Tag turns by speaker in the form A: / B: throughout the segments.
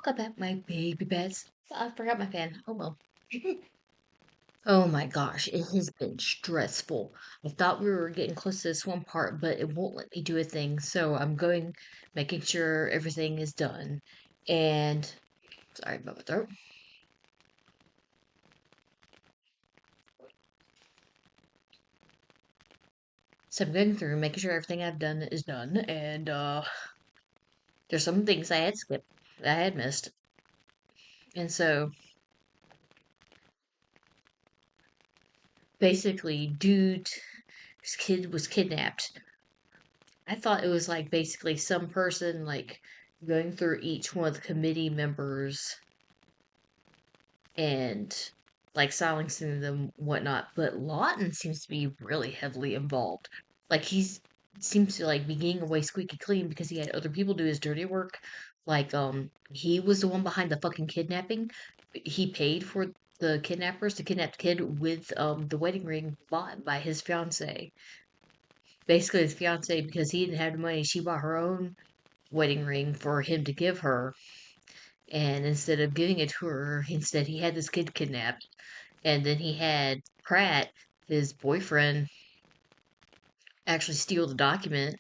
A: Welcome back, my baby pets. I forgot my pen. Oh well. Oh my gosh, it has been stressful. I thought we were getting close to this one part, but it won't let me do a thing. So I'm going, making sure everything is done. And sorry about my throat. So I'm going through, making sure everything I've done is done. And there's some things I had skipped, that I had missed. And so basically, dude's kid was kidnapped. I thought it was like basically some person like going through each one of the committee members and like silencing them, whatnot. But Lawton seems to be really heavily involved. Like he's seems to like be getting away squeaky clean because he had other people do his dirty work. Like he was the one behind the fucking kidnapping. He paid for the kidnappers to kidnap the kid with the wedding ring bought by his fiance. Basically his fiance, because he didn't have the money, she bought her own wedding ring for him to give her. And instead of giving it to her, instead he had this kid kidnapped. And then he had Pratt, his boyfriend, actually steal the document.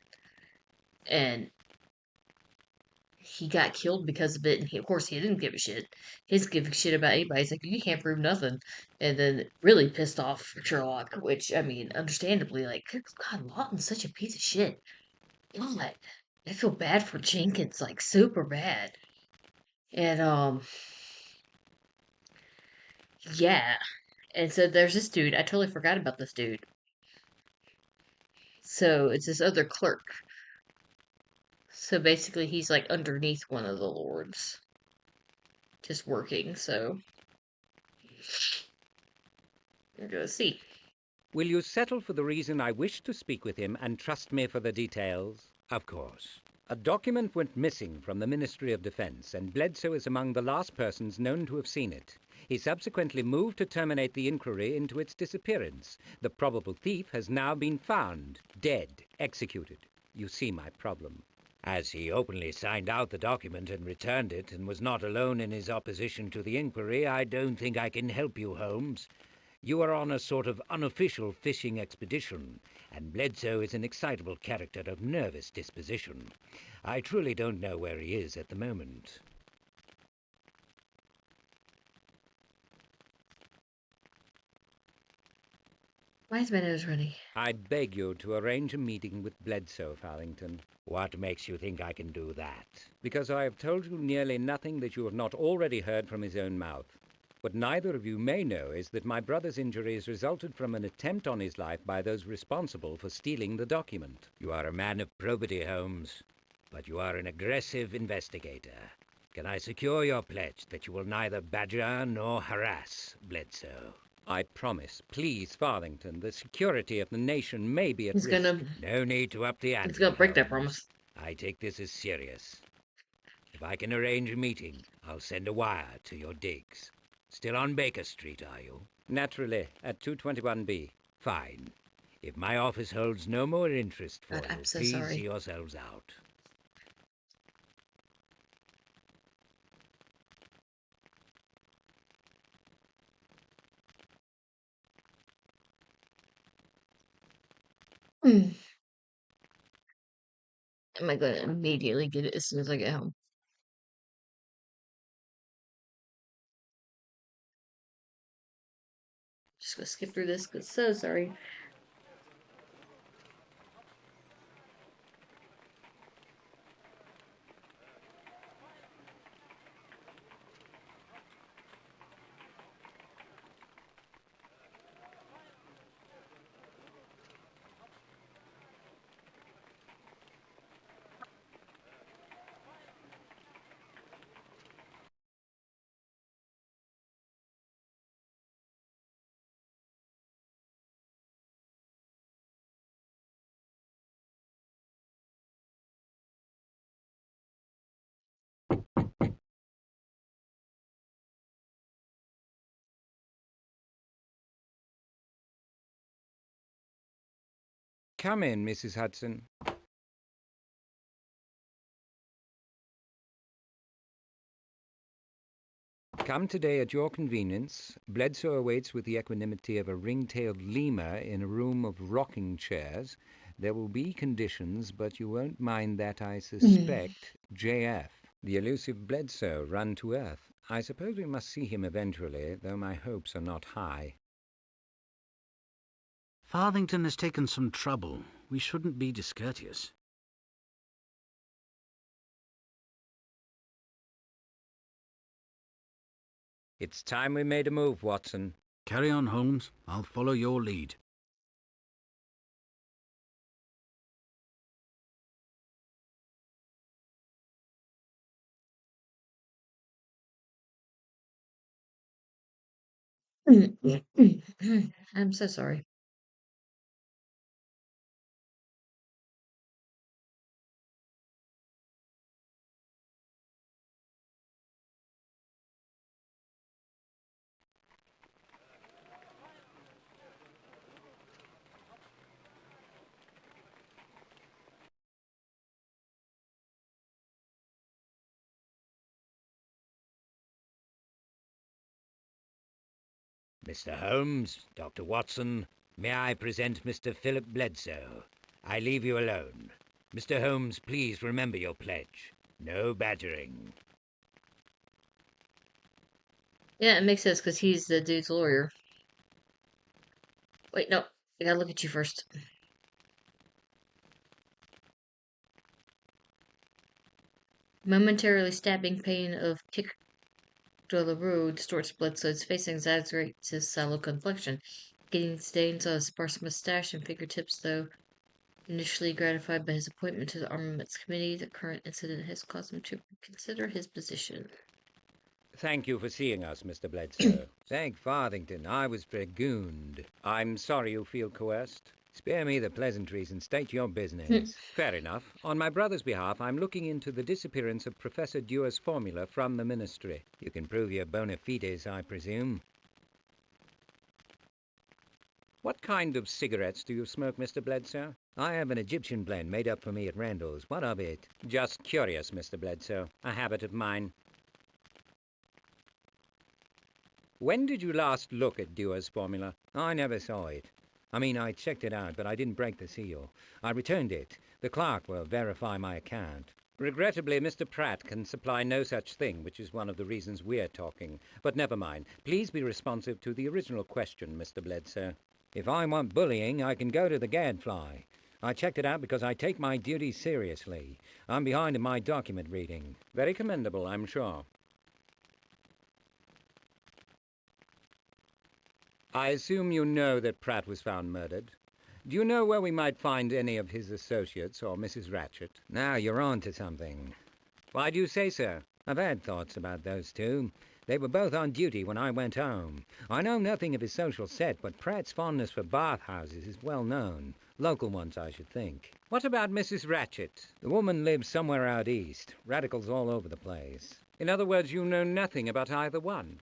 A: And he got killed because of it. And of course, he didn't give a shit. He didn't give a shit about anybody. He's like, you can't prove nothing. And then really pissed off Sherlock, which, I mean, understandably, like, God, Lawton's such a piece of shit. God, I feel bad for Jenkins, like, super bad. And, yeah. And so there's this dude. I totally forgot about this dude. So it's this other clerk. So basically, he's like underneath one of the lords, just working. So we're gonna see.
B: Will you settle for the reason I wish to speak with him and trust me for the details? Of course. A document went missing from the Ministry of Defense, and Bledsoe is among the last persons known to have seen it. He subsequently moved to terminate the inquiry into its disappearance. The probable thief has now been found, dead, executed. You see my problem. As he openly signed out the document and returned it, and was not alone in his opposition to the inquiry, I don't think I can help you, Holmes. You are on a sort of unofficial fishing expedition, and Bledsoe is an excitable character of nervous disposition. I truly don't know where he is at the moment.
A: Why is my nose running?
B: I beg you to arrange a meeting with Bledsoe, Farthington. What makes you think I can do that? Because I have told you nearly nothing that you have not already heard from his own mouth. What neither of you may know is that my brother's injuries resulted from an attempt on his life by those responsible for stealing the document. You are a man of probity, Holmes, but you are an aggressive investigator. Can I secure your pledge that you will neither badger nor harass Bledsoe? I promise. Please, Farthington, the security of the nation may be at
A: He's
B: risk.
A: gonna
B: No need to up the ante,
A: he's gonna break that
B: Holmes.
A: promise.
B: I take this as serious. If I can arrange a meeting, I'll send a wire to your digs. Still on Baker Street, are you? Naturally, at 221B. Fine. If my office holds no more interest for
A: God,
B: you,
A: I'm so
B: please
A: sorry.
B: see yourselves out.
A: Am I gonna immediately get it as soon as I get home? Just gonna skip through this because so sorry.
B: Come in, Mrs. Hudson. Come today at your convenience. Bledsoe awaits with the equanimity of a ring-tailed lemur in a room of rocking chairs. There will be conditions, but you won't mind that, I suspect. JF. The elusive Bledsoe run to earth. I suppose we must see him eventually, though my hopes are not high.
C: Farthington has taken some trouble. We shouldn't be discourteous.
B: It's time we made a move, Watson.
C: Carry on, Holmes. I'll follow your lead.
A: I'm so sorry.
B: Mr. Holmes, Dr. Watson, may I present Mr. Philip Bledsoe? I leave you alone. Mr. Holmes, please remember your pledge. No badgering.
A: Yeah, it makes sense because he's the dude's lawyer. Wait, no. I gotta look at you first. Momentarily stabbing pain of kick to the road distorts Bledsoe's face and exaggerates his sallow complexion. Getting stains on his sparse mustache and fingertips, though initially gratified by his appointment to the Armaments Committee, the current incident has caused him to consider his position.
B: Thank you for seeing us, Mr. Bledsoe. Thank Farthington, I was dragooned. I'm sorry you feel coerced. Spare me the pleasantries and state your business. Fair enough. On my brother's behalf, I'm looking into the disappearance of Professor Dewar's formula from the Ministry. You can prove your bona fides, I presume. What kind of cigarettes do you smoke, Mr. Bledsoe? I have an Egyptian blend made up for me at Randall's. What of it? Just curious, Mr. Bledsoe. A habit of mine. When did you last look at Dewar's formula? I never saw it. I mean, I checked it out, but I didn't break the seal. I returned it. The clerk will verify my account. Regrettably, Mr. Pratt can supply no such thing, which is one of the reasons we're talking. But never mind. Please be responsive to the original question, Mr. Bledsoe. If I want bullying, I can go to the Gadfly. I checked it out because I take my duties seriously. I'm behind in my document reading. Very commendable, I'm sure. I assume you know that Pratt was found murdered. Do you know where we might find any of his associates or Mrs. Ratchet? Now you're on to something. Why do you say so? I've had thoughts about those two. They were both on duty when I went home. I know nothing of his social set, but Pratt's fondness for bathhouses is well known. Local ones, I should think. What about Mrs. Ratchet? The woman lives somewhere out east. Radicals all over the place. In other words, you know nothing about either one.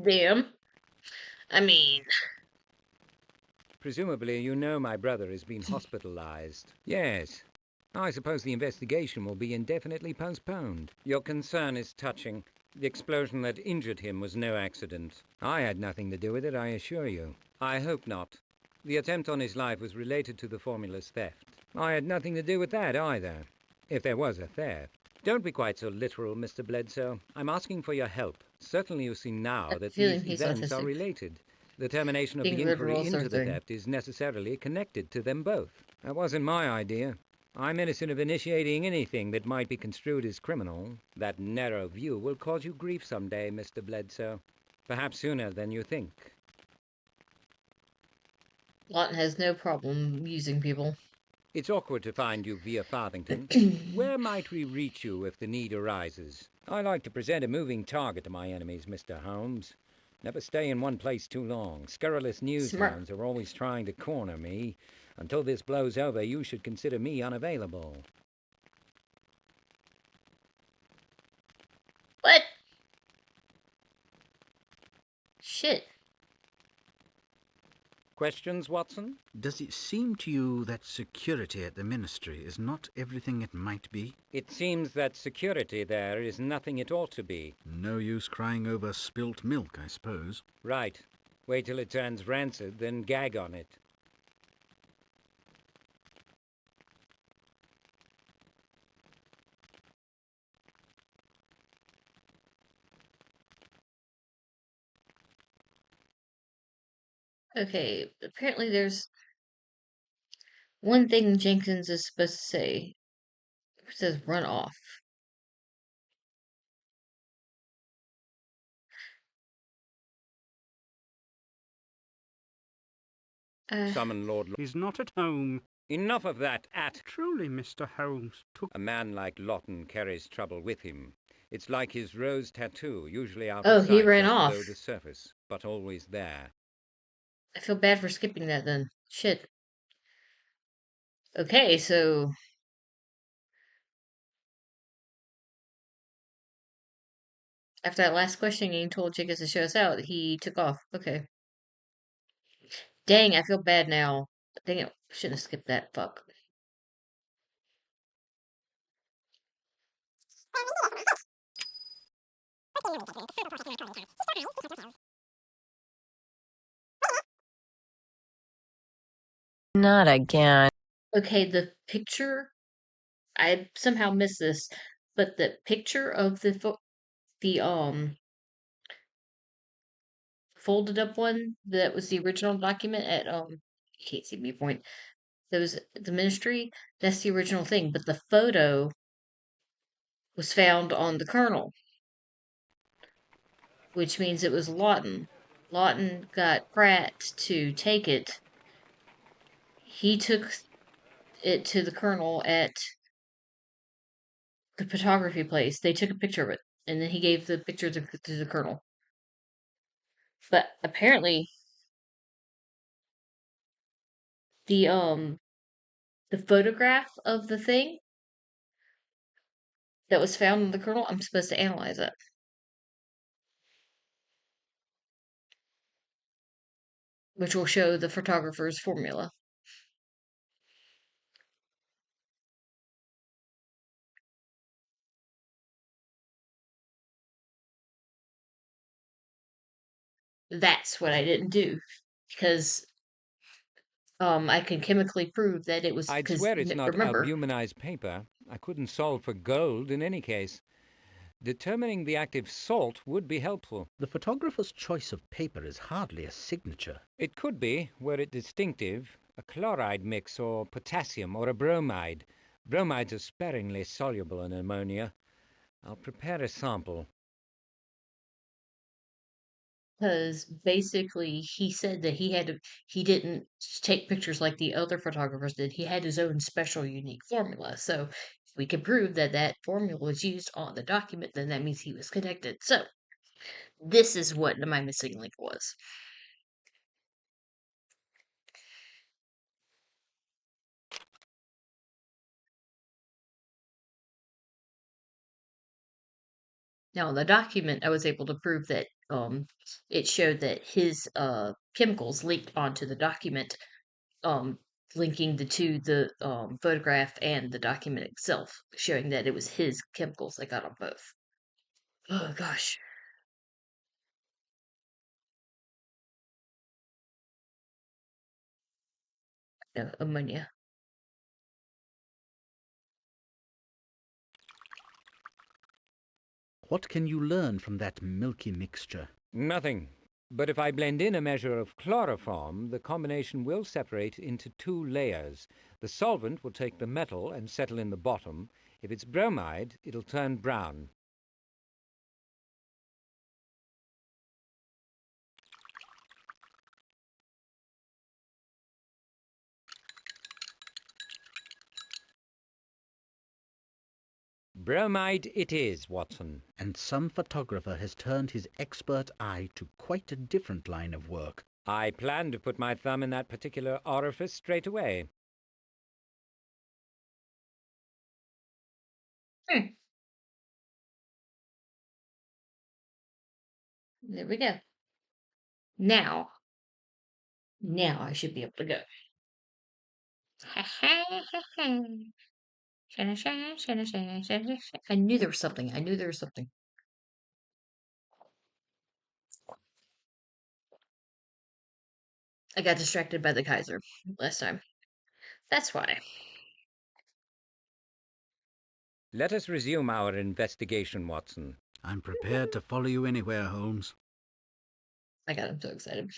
A: Damn. I mean,
B: Presumably you know my brother has been hospitalized. Yes. I suppose the investigation will be indefinitely postponed. Your concern is touching. The explosion that injured him was no accident. I had nothing to do with it, I assure you. I hope not. The attempt on his life was related to the formula's theft. I had nothing to do with that either, if there was a theft. Don't be quite so literal, Mr. Bledsoe. I'm asking for your help. Certainly you see
A: I
B: now
A: have a
B: that
A: feeling
B: these
A: he's
B: events are
A: autistic.
B: related. The termination of
A: Being
B: the inquiry
A: liberal is our
B: into the
A: thing.
B: theft is necessarily connected to them both. That wasn't my idea. I'm innocent of initiating anything that might be construed as criminal. That narrow view will cause you grief someday, Mr. Bledsoe. Perhaps sooner than you think.
A: Lawton has no problem using people.
B: It's awkward to find you via Farthington. Where might we reach you if the need arises? I like to present a moving target to my enemies, Mr. Holmes. Never stay in one place too long. Scurrilous
A: Smart.
B: newshounds are always trying to corner me. Until this blows over, you should consider me unavailable.
A: What? Shit.
B: Questions, Watson?
C: Does it seem to you that security at the Ministry is not everything it might be?
B: It seems that security there is nothing it ought to be.
C: No use crying over spilt milk, I suppose.
B: Right. Wait till it turns rancid, then gag on it.
A: Okay, apparently there's one thing Jenkins is supposed to say. It says run off.
B: Summon Lord
C: He's not at home.
B: Enough of that,
C: Truly, Mr. Holmes took...
B: A man like Lawton carries trouble with him. It's like his rose tattoo, usually out
A: Oh,
B: of
A: he
B: sight
A: ran
B: just
A: off.
B: below the surface, but always there.
A: I feel bad for skipping that then. Shit. Okay, so after that last question, he told Jenkins to show us out. He took off. Okay. Dang, I feel bad now. Dang it. Shouldn't have skipped that. Fuck.
D: Not again.
A: Okay, the picture. I somehow missed this, but the picture of the folded up one that was the original document at you can't see me point. That was the ministry. That's the original thing, but the photo was found on the Colonel, which means it was Lawton. Lawton got Pratt to take it. He took it to the Colonel at the photography place. They took a picture of it, and then he gave the picture to the Colonel. But apparently, the the photograph of the thing that was found in the Colonel, I'm supposed to analyze it. Which will show the photographer's formula. That's what I didn't do because I can chemically prove that it was
B: I'd
A: because
B: swear it's not
A: remember
B: albuminized paper. I couldn't solve for gold in any case. Determining the active salt would be helpful.
C: The photographer's choice of paper is hardly a signature.
B: It could be, were it distinctive, a chloride mix or potassium or a bromide. Bromides are sparingly soluble in ammonia. I'll prepare a sample.
A: because basically he said that he didn't take pictures like the other photographers did. He had his own special unique formula. So if we can prove that that formula was used on the document, then that means he was connected. So this is what my missing link was. Now, in the document, I was able to prove that it showed that his chemicals linked onto the document, um, linking the photograph and the document itself, showing that it was his chemicals that got on both. Oh gosh, no, ammonia.
C: What can you learn from that milky mixture?
B: Nothing. But if I blend in a measure of chloroform, the combination will separate into two layers. The solvent will take the metal and settle in the bottom. If it's bromide, it'll turn brown. Bromide it is, Watson.
C: And some photographer has turned his expert eye to quite a different line of work.
B: I plan to put my thumb in that particular orifice straight away.
A: Hmm. There we go. Now, Now I should be able to go. I knew there was something. I knew there was something. I got distracted by the Kaiser last time. That's why.
B: Let us resume our investigation, Watson.
C: I'm prepared to follow you anywhere, Holmes.
A: I got him so excited.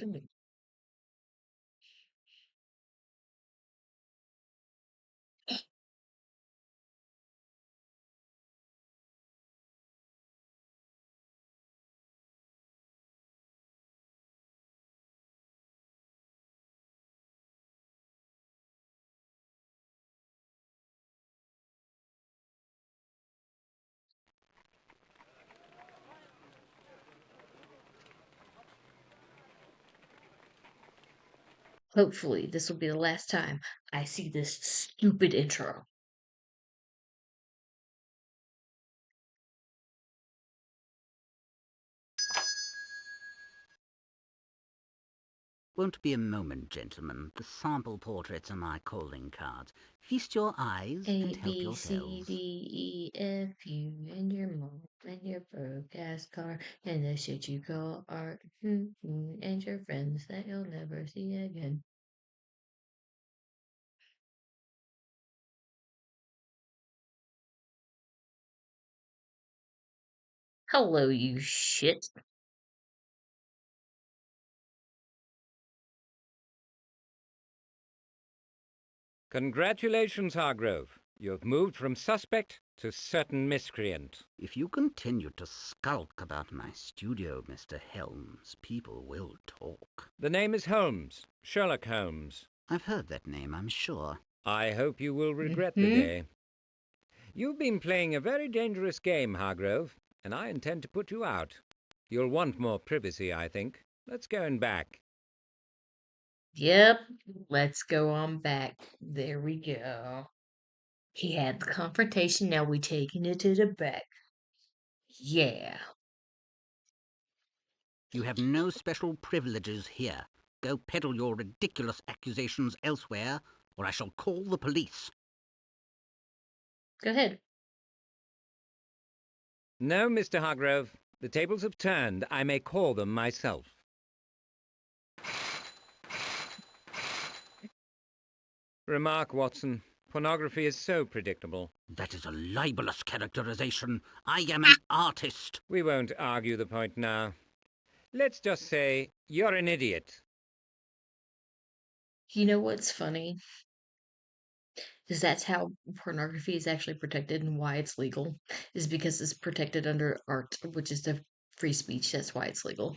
A: Hopefully, this will be the last time I see this stupid intro.
C: Won't be a moment, gentlemen. The sample portraits are my calling cards. Feast your eyes and
A: A,
C: help
A: B, C,
C: yourselves.
A: D, E, F, you, and your mom, and your broke ass car, and the shit you call art, and your friends that you'll never see again. Hello, you shit.
B: Congratulations, Hargrove. You have moved from suspect to certain miscreant.
C: If you continue to skulk about my studio, Mr. Helms, people will talk.
B: The name is Holmes. Sherlock Holmes.
C: I've heard that name, I'm sure.
B: I hope you will regret the day. You've been playing a very dangerous game, Hargrove, and I intend to put you out. You'll want more privacy, I think. Let's go and back.
A: Yep, let's go on back. There we go. He had the confrontation, now we taking it to the back. Yeah.
C: You have no special privileges here. Go peddle your ridiculous accusations elsewhere, or I shall call the police.
A: Go ahead.
B: No, Mr. Hargrove. The tables have turned. I may call them myself. Remark, Watson. Pornography is so predictable.
C: That is a libelous characterization. I am an artist.
B: We won't argue the point now. Let's just say you're an idiot.
A: You know what's funny? Is that's how pornography is actually protected and why it's legal, is because it's protected under art, which is the free speech. That's why it's legal.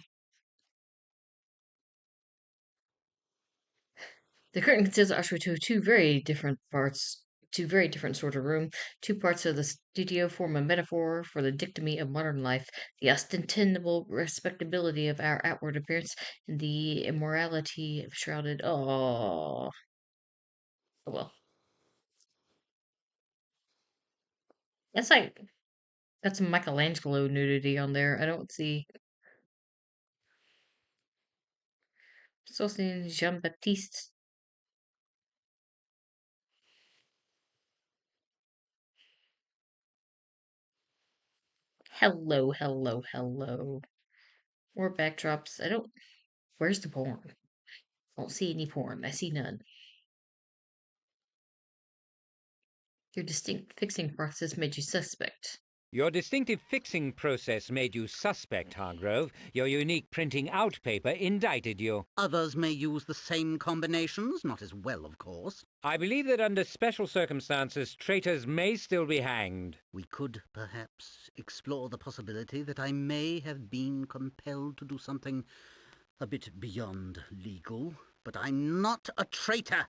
A: The curtain consists actually two very different parts, two very different sort of room. Two parts of the studio form a metaphor for the dichotomy of modern life, the ostentable respectability of our outward appearance, and the immorality of shrouded. Oh, well, that's like that's Michelangelo nudity on there. I don't see. Still seeing Jean Baptiste. Hello, hello, hello. More backdrops. I don't. Where's the porn? I don't see any porn. I see none. Your distinct fixing process made you suspect.
B: Your distinctive fixing process made you suspect, Hargrove. Your unique printing out paper indicted you.
C: Others may use the same combinations, not as well, of course.
B: I believe that under special circumstances, traitors may still be hanged.
C: We could, perhaps, explore the possibility that I may have been compelled to do something a bit beyond legal, but I'm not a traitor.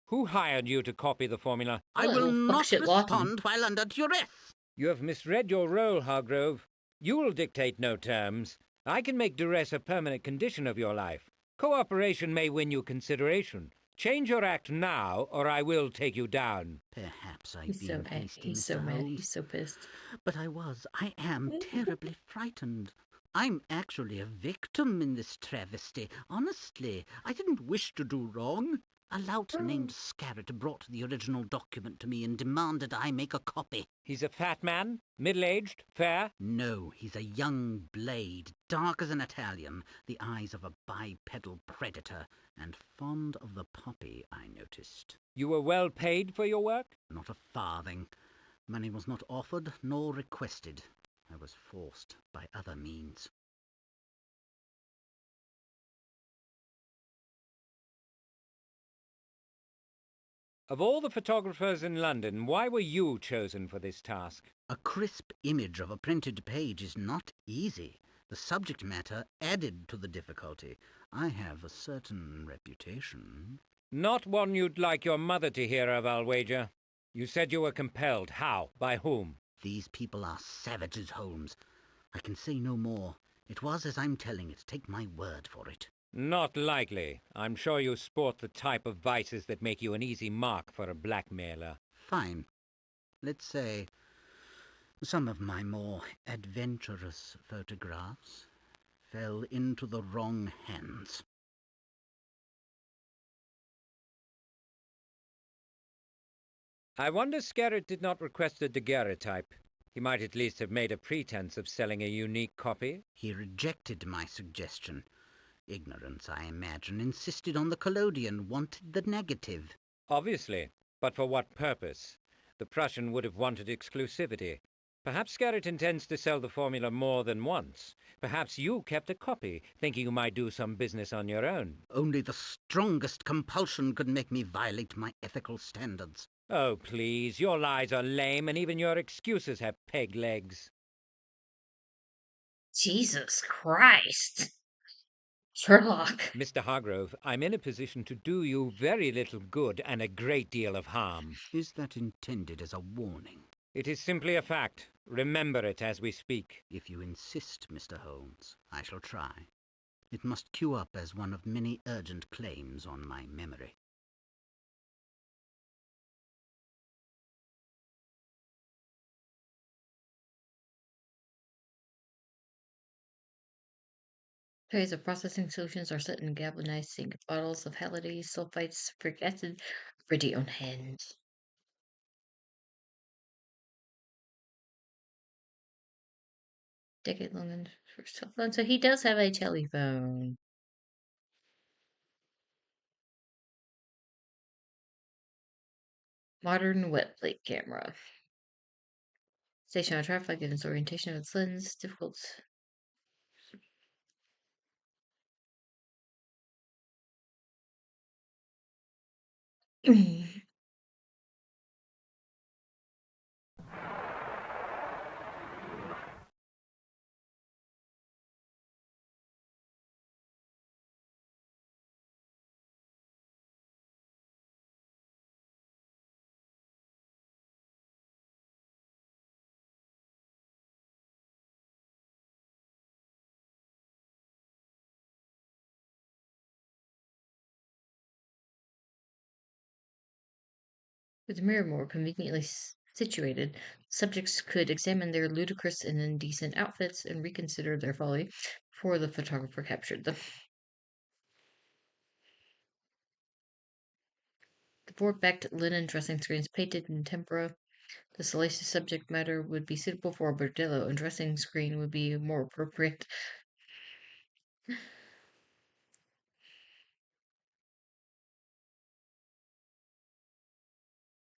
B: Who hired you to copy the formula?
C: I
A: Hello,
C: will not
A: buckshit Lawton.
C: respond while under duress.
B: You have misread your role, Hargrove. You will dictate no terms. I can make duress a permanent condition of your life. Cooperation may win you consideration. Change your act now, or I will take you down.
C: Perhaps I've
A: He's so
C: been
A: mad.
C: hasty,
A: He's so
C: Mr.
A: mad.
C: Holmes,
A: He's so pissed.
C: but I am terribly frightened. I'm actually a victim in this travesty. Honestly, I didn't wish to do wrong. A lout named Scarrett brought the original document to me and demanded I make a copy.
B: He's a fat man, middle-aged, fair?
C: No, he's a young blade, dark as an Italian, the eyes of a bipedal predator, and fond of the poppy, I noticed.
B: You were well paid for your work?
C: Not a farthing. Money was not offered nor requested. I was forced by other means.
B: Of all the photographers in London, why were you chosen for this task?
C: A crisp image of a printed page is not easy. The subject matter added to the difficulty. I have a certain reputation.
B: Not one you'd like your mother to hear of, I'll wager. You said you were compelled. How? By whom?
C: These people are savages, Holmes. I can say no more. It was as I'm telling it. Take my word for it.
B: Not likely. I'm sure you sport the type of vices that make you an easy mark for a blackmailer.
C: Fine. Let's say some of my more adventurous photographs fell into the wrong hands.
B: I wonder Scarrett did not request a daguerreotype. He might at least have made a pretense of selling a unique copy.
C: He rejected my suggestion. Ignorance, I imagine, insisted on the collodion, wanted the negative.
B: Obviously. But for what purpose? The Prussian would have wanted exclusivity. Perhaps Scarrett intends to sell the formula more than once. Perhaps you kept a copy, thinking you might do some business on your own.
C: Only the strongest compulsion could make me violate my ethical standards.
B: Oh, please, your lies are lame, and even your excuses have peg legs.
A: Jesus Christ. Sherlock.
B: Mr. Hargrove, I'm in a position to do you very little good and a great deal of harm.
C: Is that intended as a warning?
B: It is simply a fact. Remember it as we speak.
C: If you insist, Mr. Holmes, I shall try. It must queue up as one of many urgent claims on my memory.
A: Trays of processing solutions are set in galvanized zinc bottles of halides, sulfites, sulfuric acid, ready on hand. Decade long and first telephone. So he does have a telephone. Modern wet plate camera. Station on traffic and its orientation of its lens. Difficult. With the mirror more conveniently situated, subjects could examine their ludicrous and indecent outfits and reconsider their folly before the photographer captured them. The board-backed linen dressing screens painted in tempera. The salacious subject matter would be suitable for a bordello, and dressing screen would be more appropriate.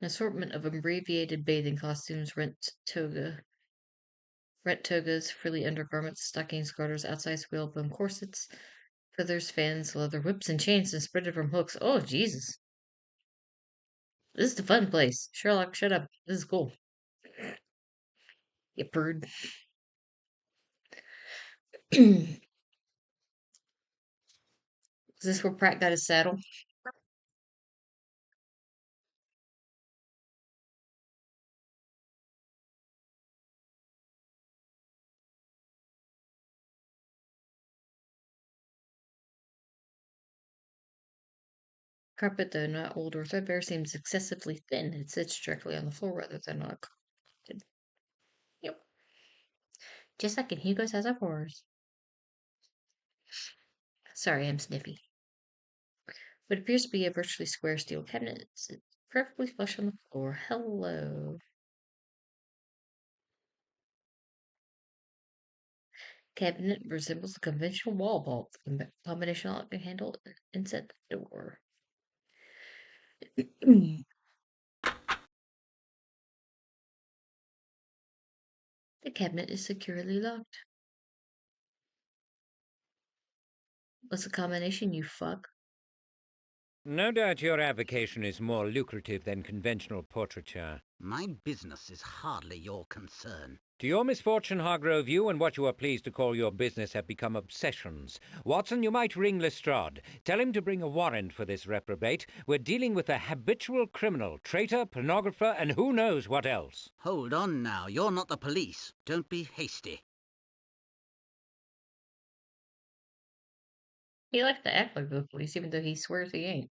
A: An assortment of abbreviated bathing costumes, rent togas, frilly undergarments, stockings, garters, outsize whalebone corsets, feathers, fans, leather whips, and chains suspended from hooks. Oh, Jesus. This is the fun place. Sherlock, shut up. This is cool. You bird. Is this where Pratt got his saddle? Carpet, though not old or threadbare, seems excessively thin. It sits directly on the floor rather than on a carpet. Yep. Just like in Hugo's House of Horrors. Sorry, I'm sniffy. What appears to be a virtually square steel cabinet sits perfectly flush on the floor. Hello. Cabinet resembles a conventional wall vault. The combination lock can handle and set the door. The cabinet is securely locked. What's the combination, you fuck?
B: No doubt your avocation is more lucrative than conventional portraiture.
C: My business is hardly your concern.
B: To your misfortune, Hargrove, you and what you are pleased to call your business have become obsessions. Watson, you might ring Lestrade. Tell him to bring a warrant for this reprobate. We're dealing with a habitual criminal, traitor, pornographer, and who knows what else.
C: Hold on now, you're not the police. Don't be hasty.
A: He likes to act like the police, even though he swears he ain't.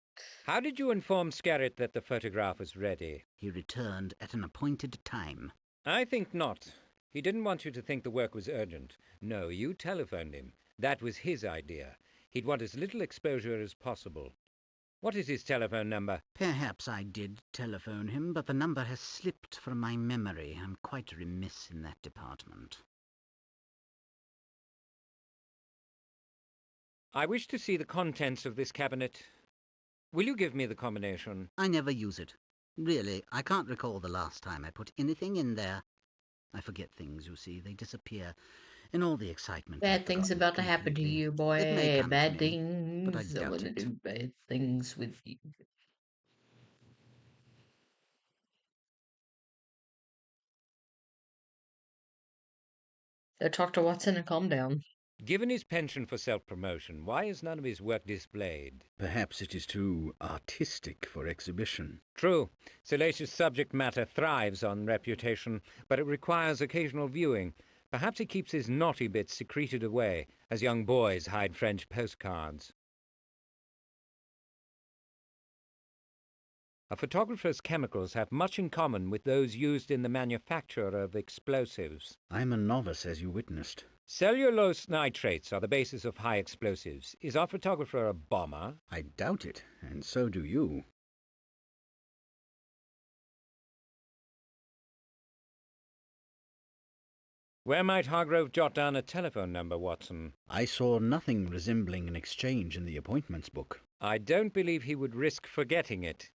B: How did you inform Scarrett that the photograph was ready?
C: He returned at an appointed time.
B: I think not. He didn't want you to think the work was urgent. No, you telephoned him. That was his idea. He'd want as little exposure as possible. What is his telephone number?
C: Perhaps I did telephone him, but the number has slipped from my memory. I'm quite remiss in that department.
B: I wish to see the contents of this cabinet. Will you give me the combination?
C: I never use it. Really, I can't recall the last time I put anything in there. I forget things, you see. They disappear. In all the excitement,
A: Bad
C: I've
A: things
C: forgotten
A: about to happen to
C: completely.
A: you,
C: It
A: boy.
C: may come to
A: Bad
C: me, but I
A: things. I
C: doubt
A: want to
C: it.
A: do bad things with you. So talk to Watson and calm down.
B: Given his penchant for self-promotion, why is none of his work displayed?
E: Perhaps it is too artistic for exhibition.
B: True, salacious subject matter thrives on reputation, but it requires occasional viewing. Perhaps he keeps his naughty bits secreted away, as young boys hide French postcards. A photographer's chemicals have much in common with those used in the manufacture of explosives.
E: I'm a novice, as you witnessed.
B: Cellulose nitrates are the basis of high explosives. Is our photographer a bomber?
E: I doubt it, and so do you.
B: Where might Hargrove jot down a telephone number, Watson?
E: I saw nothing resembling an exchange in the appointments book.
B: I don't believe he would risk forgetting it.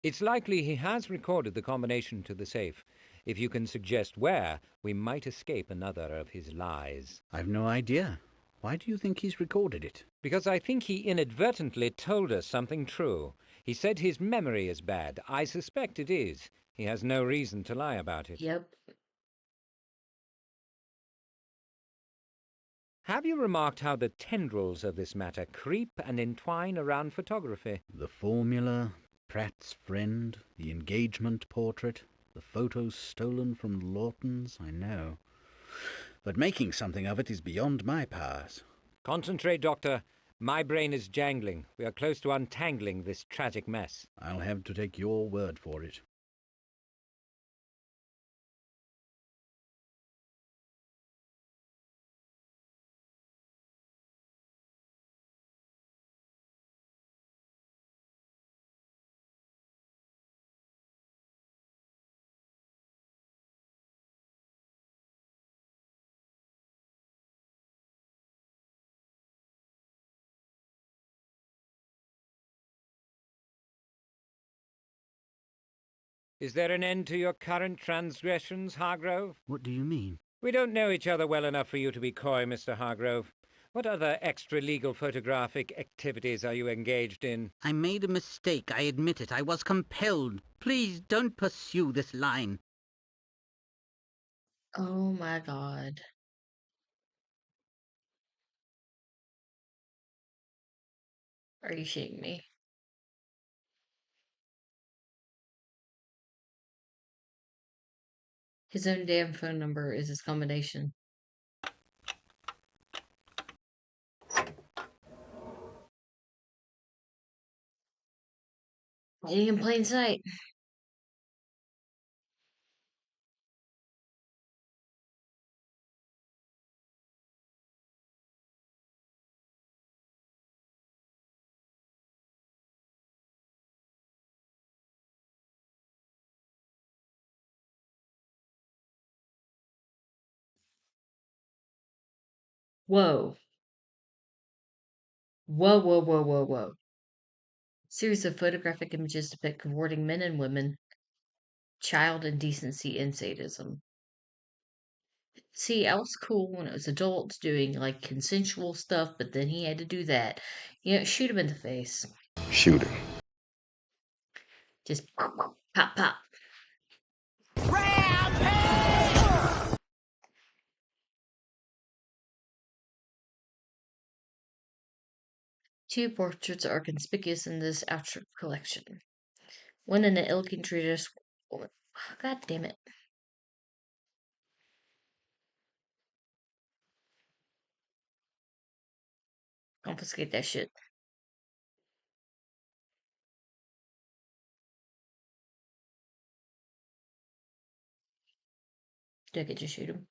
B: It's likely he has recorded the combination to the safe. If you can suggest where, we might escape another of his lies.
E: I've no idea. Why do you think he's recorded it?
B: Because I think he inadvertently told us something true. He said his memory is bad. I suspect it is. He has no reason to lie about it.
A: Yep.
B: Have you remarked how the tendrils of this matter creep and entwine around photography?
E: The formula, Pratt's friend, the engagement portrait, the photos stolen from Lawton's, I know. But making something of it is beyond my powers.
B: Concentrate, Doctor. My brain is jangling. We are close to untangling this tragic mess.
E: I'll have to take your word for it.
B: Is there an end to your current transgressions, Hargrove?
C: What do you mean?
B: We don't know each other well enough for you to be coy, Mr. Hargrove. What other extra-legal photographic activities are you engaged in?
C: I made a mistake, I admit it. I was compelled. Please don't pursue this line.
A: Oh my god. Are you shitting me? His own damn phone number is his combination. Hiding in plain sight. Whoa. Whoa, whoa, whoa, whoa, whoa. Series of photographic images depict cavorting men and women, child indecency, and sadism. See, I was cool when it was adults doing like consensual stuff, but then he had to do that. Shoot him in the face.
F: Shoot him.
A: Just pop, pop. Two portraits are conspicuous in this outfit collection. One in an ill-treated woman. God damn it. Confiscate that shit. Do I get to shoot him?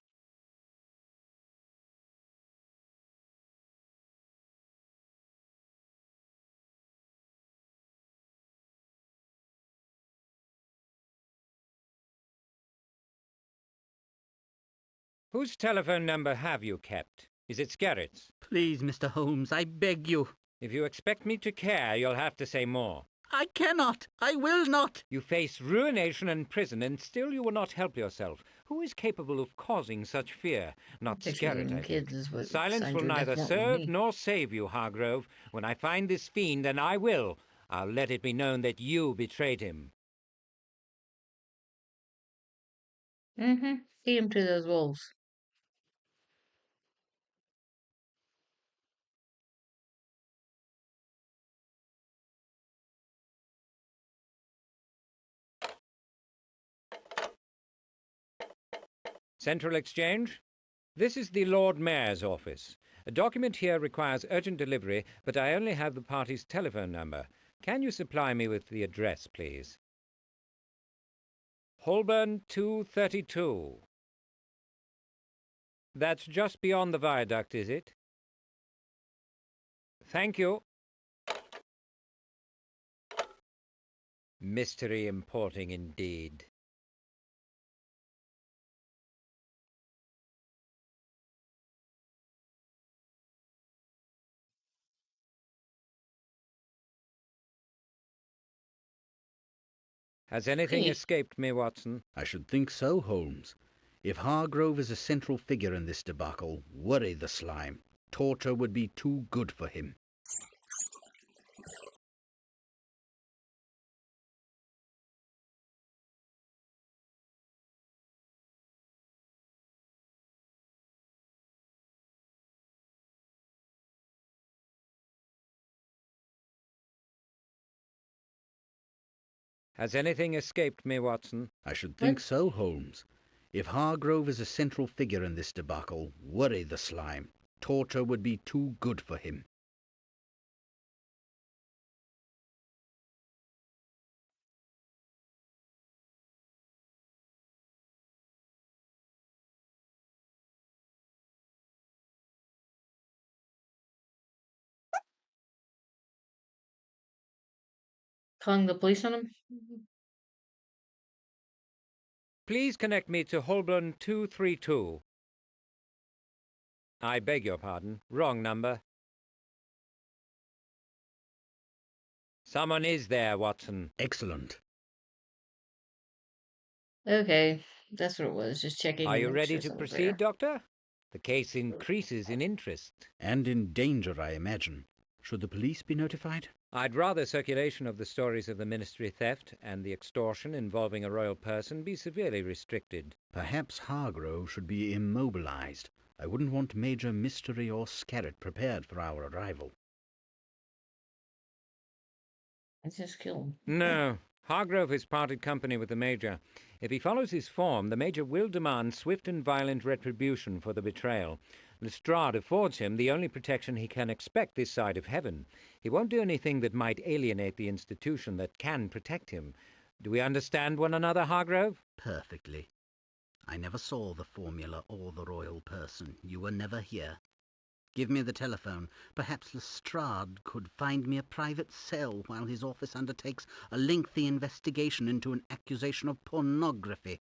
B: Whose telephone number have you kept? Is it Scarrett's?
C: Please, Mr. Holmes, I beg you.
B: If you expect me to care, you'll have to say more.
C: I cannot. I will not.
B: You face ruination and prison, and still you will not help yourself. Who is capable of causing such fear? Not Scarrett, I think. Silence will neither serve nor save you, Hargrove. When I find this fiend, and I will, I'll let it be known that you betrayed him.
A: Mm-hmm. Feed him to those wolves.
B: Central Exchange? This is the Lord Mayor's office. A document here requires urgent delivery, but I only have the party's telephone number. Can you supply me with the address, please? Holborn 232. That's just beyond the viaduct, is it? Thank you. Mystery importing indeed. Has anything
A: Hey.
B: escaped me, Watson?
E: I should think so, Holmes. If Hargrove is a central figure in this debacle, worry the slime. Torture would be too good for him.
B: Has anything escaped me, Watson?
E: I should think so, Holmes. If Hargrove is a central figure in this debacle, worry the slime. Torture would be too good for him.
A: Calling the police on him?
B: Please connect me to Holborn 232. I beg your pardon. Wrong number. Someone is there, Watson.
E: Excellent.
A: Okay, that's what it was. Just checking.
B: Are
A: to
B: you
A: make
B: ready
A: sure
B: to
A: someone's
B: proceed,
A: there.
B: Doctor? The case increases in interest.
E: And in danger, I imagine. Should the police be notified?
B: I'd rather circulation of the stories of the ministry theft and the extortion involving a royal person be severely restricted.
E: Perhaps Hargrove should be immobilized. I wouldn't want Major Mystery or Scarrett prepared for our arrival.
A: Let's just kill him.
B: No. Hargrove has parted company with the Major. If he follows his form, the Major will demand swift and violent retribution for the betrayal. Lestrade affords him the only protection he can expect this side of heaven. He won't do anything that might alienate the institution that can protect him. Do we understand one another, Hargrove?
C: Perfectly. I never saw the formula or the royal person. You were never here. Give me the telephone. Perhaps Lestrade could find me a private cell while his office undertakes a lengthy investigation into an accusation of pornography.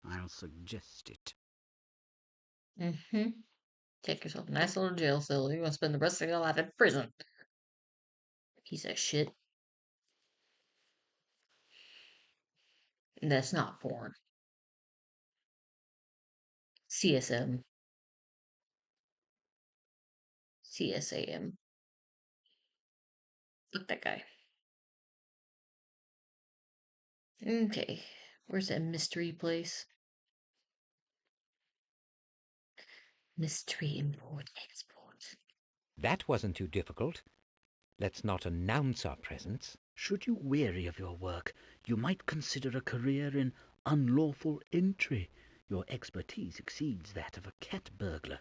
C: I'll suggest it.
A: Mm-hmm. Take yourself a nice little jail cell. You're gonna spend the rest of your life in prison. Piece of shit. That's not porn. CSM. CSAM. Fuck that guy. Okay. Where's that mystery place? Mystery import export.
B: That wasn't too difficult. Let's not announce our presence.
C: Should you weary of your work, you might consider a career in unlawful entry. Your expertise exceeds that of a cat burglar.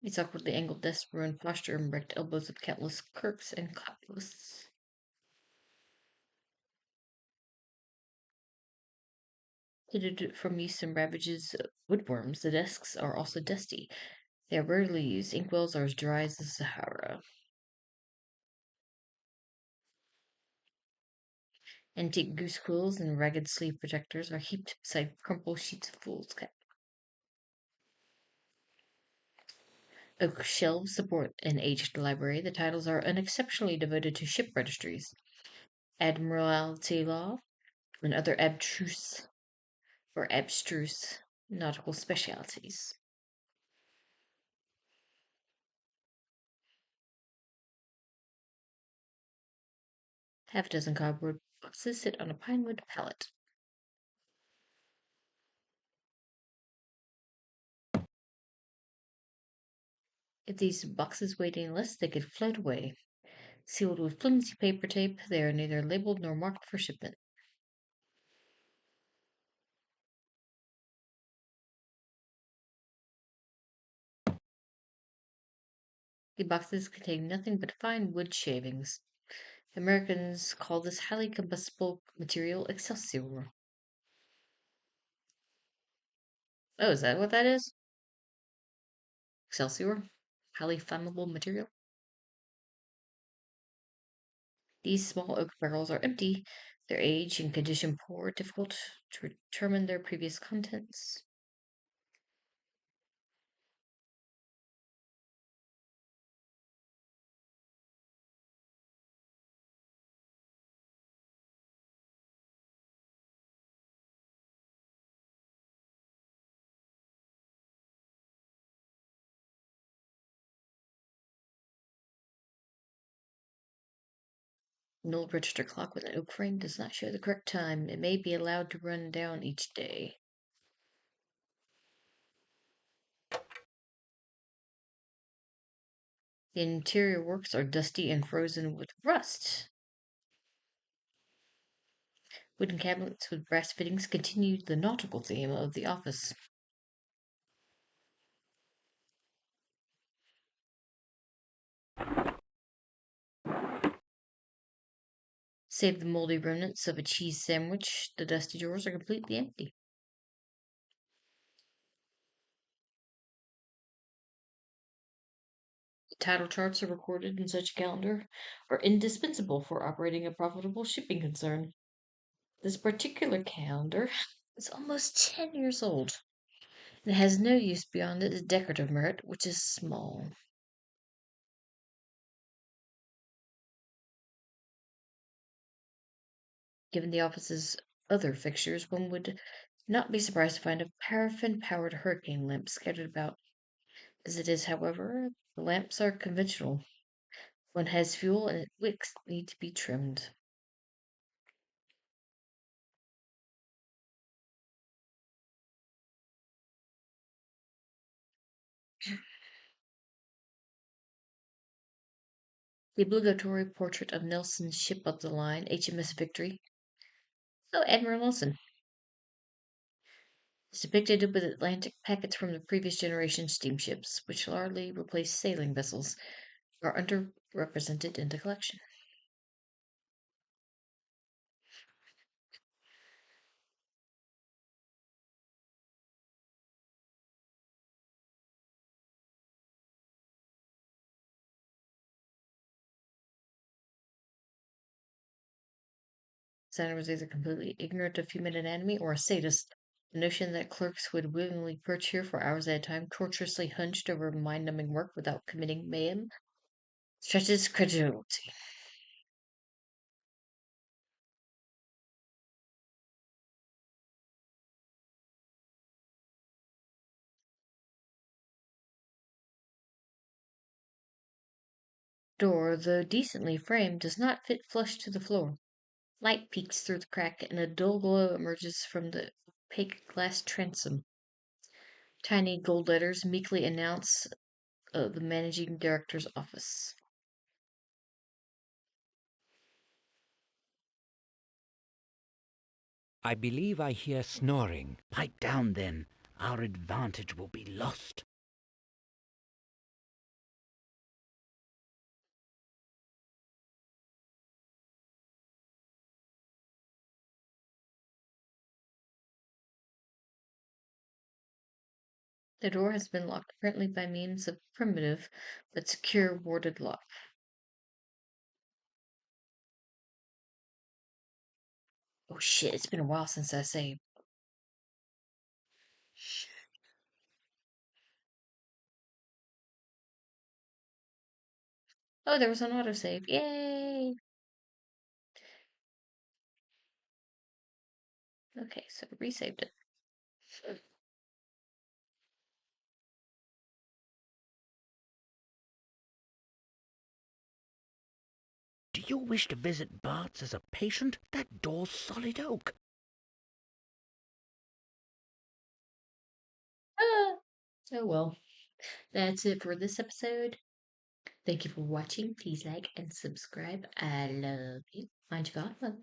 A: Its awkwardly angled desk, ruined posture, and wrecked elbows of countless clerks and copyists. Pitted from use and ravages of woodworms, the desks are also dusty. They are rarely used. Inkwells are as dry as the Sahara. Antique goose quills and ragged sleeve protectors are heaped beside crumpled sheets of foolscap. Oak shelves support an aged library. The titles are unexceptionally devoted to ship registries, admiralty law, and other abstruse nautical specialities. Half a dozen cardboard boxes sit on a pinewood pallet. If these boxes weighed any less, they could float away. Sealed with flimsy paper tape, they are neither labeled nor marked for shipment. The boxes contain nothing but fine wood shavings. Americans call this highly combustible material excelsior. Oh, is that what that is? Excelsior? Highly flammable material? These small oak barrels are empty, their age and condition poor, difficult to determine their previous contents. An old register clock with an oak frame does not show the correct time. It may be allowed to run down each day. The interior works are dusty and frozen with rust. Wooden cabinets with brass fittings continue the nautical theme of the office. Save the moldy remnants of a cheese sandwich, the dusty drawers are completely empty. Title charts are recorded in such a calendar are indispensable for operating a profitable shipping concern. This particular calendar is almost 10 years old and has no use beyond its decorative merit, which is small. Given the office's other fixtures, one would not be surprised to find a paraffin-powered hurricane lamp scattered about. As it is, however, the lamps are conventional. One has fuel and its wicks need to be trimmed. The obligatory portrait of Nelson's ship of the line, HMS Victory. Oh, Admiral Nelson is depicted with Atlantic packets from the previous generation steamships, which largely replaced sailing vessels, are underrepresented in the collection. Sandra was either completely ignorant of human anatomy or a sadist. The notion that clerks would willingly perch here for hours at a time, tortuously hunched over mind-numbing work without committing mayhem, stretches credulity. Door, though decently framed, does not fit flush to the floor. Light peeks through the crack, and a dull glow emerges from the opaque glass transom. Tiny gold letters meekly announce the managing director's office.
B: I believe I hear snoring.
E: Pipe down, then. Our advantage will be lost.
A: The door has been locked, apparently by means of primitive but secure warded lock. Oh shit, it's been a while since I saved. Oh, there was an autosave. Yay! Okay, so resaved it.
E: Do you wish to visit Bart's as a patient? That door's solid oak.
A: Ah, oh well. That's it for this episode. Thank you for watching. Please like and subscribe. I love you. Mind your Godmother.